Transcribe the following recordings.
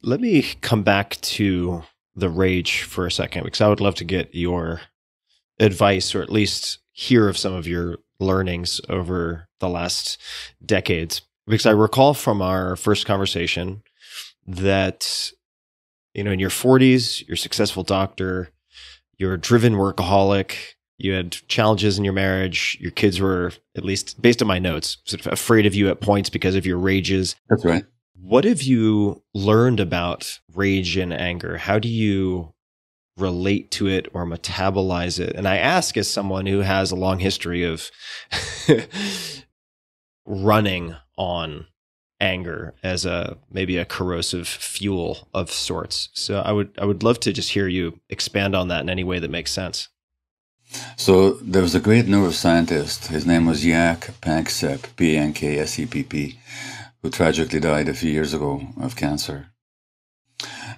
let me come back to the rage for a second, because I would love to get your advice, or at least hear of some of your learnings over the last decades. Because I recall from our first conversation that, you know, in your 40s, you're a successful doctor, you're a driven workaholic, you had challenges in your marriage, your kids were, at least based on my notes, sort of afraid of you at points because of your rages. That's right. What have you learned about rage and anger? How do you relate to it or metabolize it? And I ask as someone who has a long history of running on anger as maybe a corrosive fuel of sorts. So I would love to just hear you expand on that in any way that makes sense. So there was a great neuroscientist. His name was Jaak Panksepp, P-A-N-K-S-E-P-P, who tragically died a few years ago of cancer.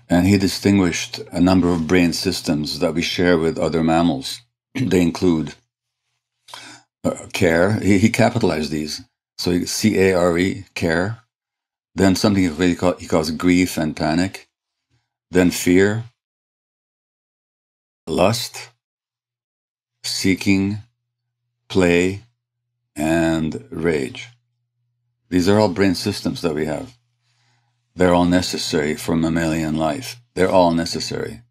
And he distinguished a number of brain systems that we share with other mammals. They include care. He capitalized these. So C-A-R-E, care. Then something he calls grief and panic. Then fear, lust, seeking, play, and rage. These are all brain systems that we have. They're all necessary for mammalian life. They're all necessary.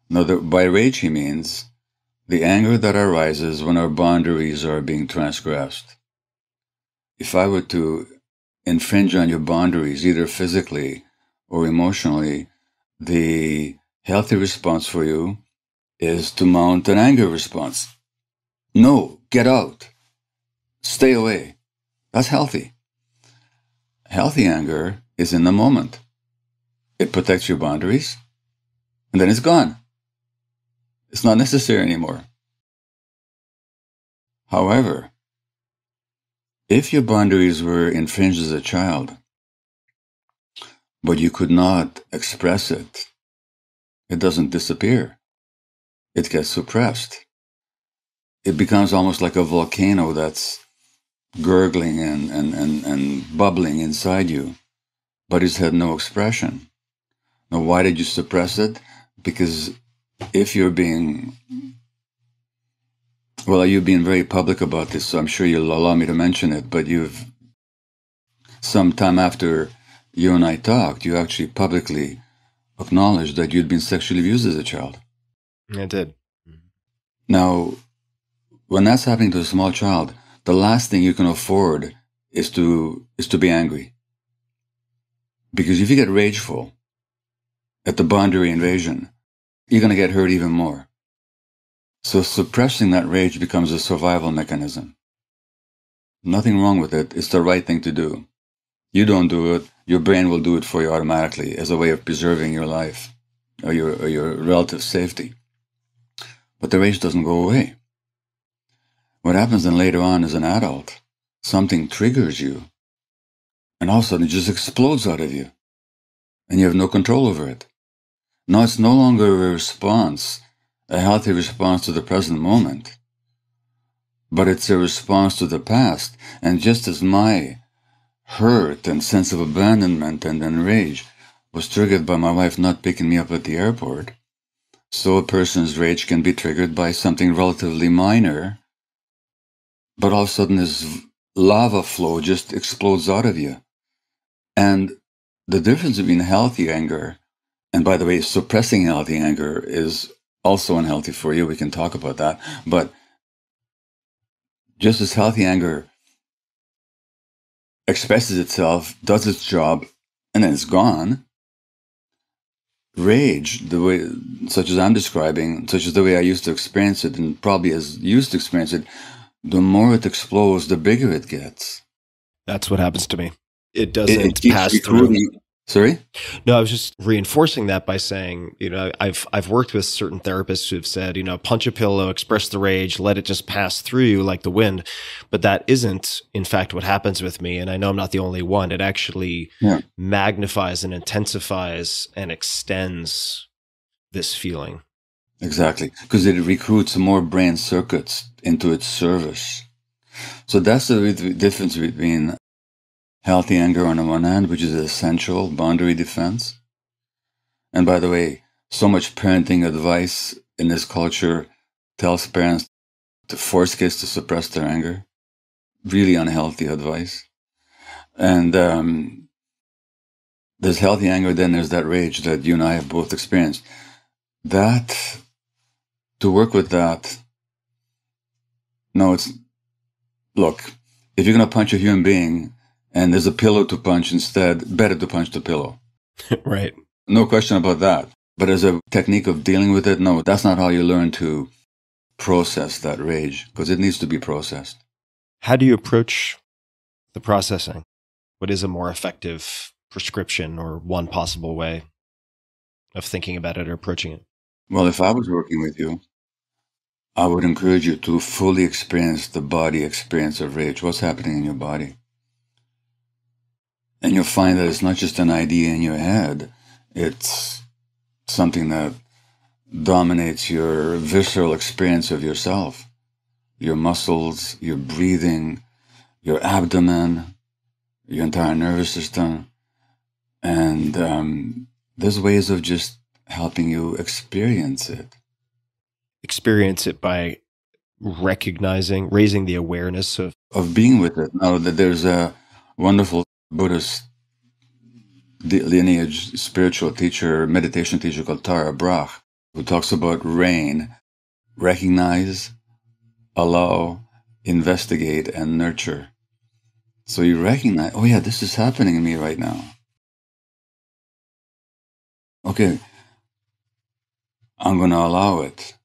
Now, by rage, he means the anger that arises when our boundaries are being transgressed. If I were to infringe on your boundaries, either physically or emotionally, the healthy response for you is to mount an anger response. No, get out. Stay away. That's healthy. Healthy anger is in the moment. It protects your boundaries, and then it's gone. It's not necessary anymore. However, if your boundaries were infringed as a child, but you could not express it, it doesn't disappear. It gets suppressed. It becomes almost like a volcano that's gurgling and bubbling inside you, but it's had no expression. Now, why did you suppress it? Because if you're being, well, you've been very public about this, so I'm sure you'll allow me to mention it, but you've, sometime after you and I talked, you actually publicly acknowledged that you'd been sexually abused as a child. I did. Now, when that's happening to a small child, the last thing you can afford is to be angry. Because if you get rageful at the boundary invasion, you're going to get hurt even more. So suppressing that rage becomes a survival mechanism. Nothing wrong with it. It's the right thing to do. You don't do it, your brain will do it for you automatically as a way of preserving your life or your relative safety. But the rage doesn't go away. What happens then later on as an adult, something triggers you, and all of a sudden it just explodes out of you, and you have no control over it. Now it's no longer a response, a healthy response to the present moment, but it's a response to the past. And just as my hurt and sense of abandonment and then rage was triggered by my wife not picking me up at the airport, so a person's rage can be triggered by something relatively minor, but all of a sudden this lava flow just explodes out of you. And the difference between healthy anger, and by the way, suppressing healthy anger is also unhealthy for you. We can talk about that. But just as healthy anger expresses itself, does its job, and then it's gone, rage, the way, such as I'm describing, such as the way I used to experience it, and probably as you used to experience it, the more it explodes, the bigger it gets. That's what happens to me. It doesn't pass through. Sorry? No, I was just reinforcing that by saying, you know, I've worked with certain therapists who have said, you know, punch a pillow, express the rage, let it just pass through you like the wind. But that isn't, in fact, what happens with me. And I know I'm not the only one. It actually magnifies and intensifies and extends this feeling. Exactly, because it recruits more brain circuits into its service. So that's the difference between healthy anger on the one hand, which is an essential boundary defense, And by the way, so much parenting advice in this culture tells parents to force kids to suppress their anger. Really unhealthy advice. And there's healthy anger, then there's that rage that you and I have both experienced. That, to work with that, no, it's, look, if you're going to punch a human being and there's a pillow to punch instead, better to punch the pillow. Right. No question about that. But as a technique of dealing with it, no, that's not how you learn to process that rage, because it needs to be processed. How do you approach the processing? What is a more effective prescription or one possible way of thinking about it or approaching it? Well, if I was working with you, I would encourage you to fully experience the body experience of rage. What's happening in your body? And you'll find that it's not just an idea in your head. It's something that dominates your visceral experience of yourself. Your muscles, your breathing, your abdomen, your entire nervous system. And there's ways of just helping you experience it. Experience it by recognizing, raising the awareness of being with it. Now, that there's a wonderful Buddhist lineage spiritual teacher, meditation teacher called Tara Brach, who talks about rain: recognize, allow, investigate, and nurture. So you recognize, oh yeah, this is happening in me right now. Okay, I'm going to allow it.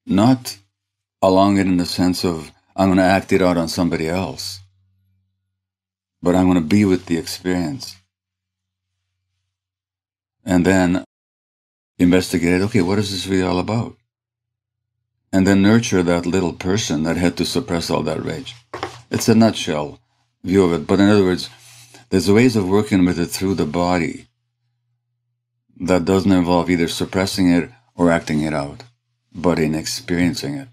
Not allowing it in the sense of I'm going to act it out on somebody else, but I'm going to be with the experience. And then investigate it. Okay, what is this really all about? And then nurture that little person that had to suppress all that rage. It's a nutshell view of it. But in other words, there's ways of working with it through the body that doesn't involve either suppressing it or acting it out, but in experiencing it.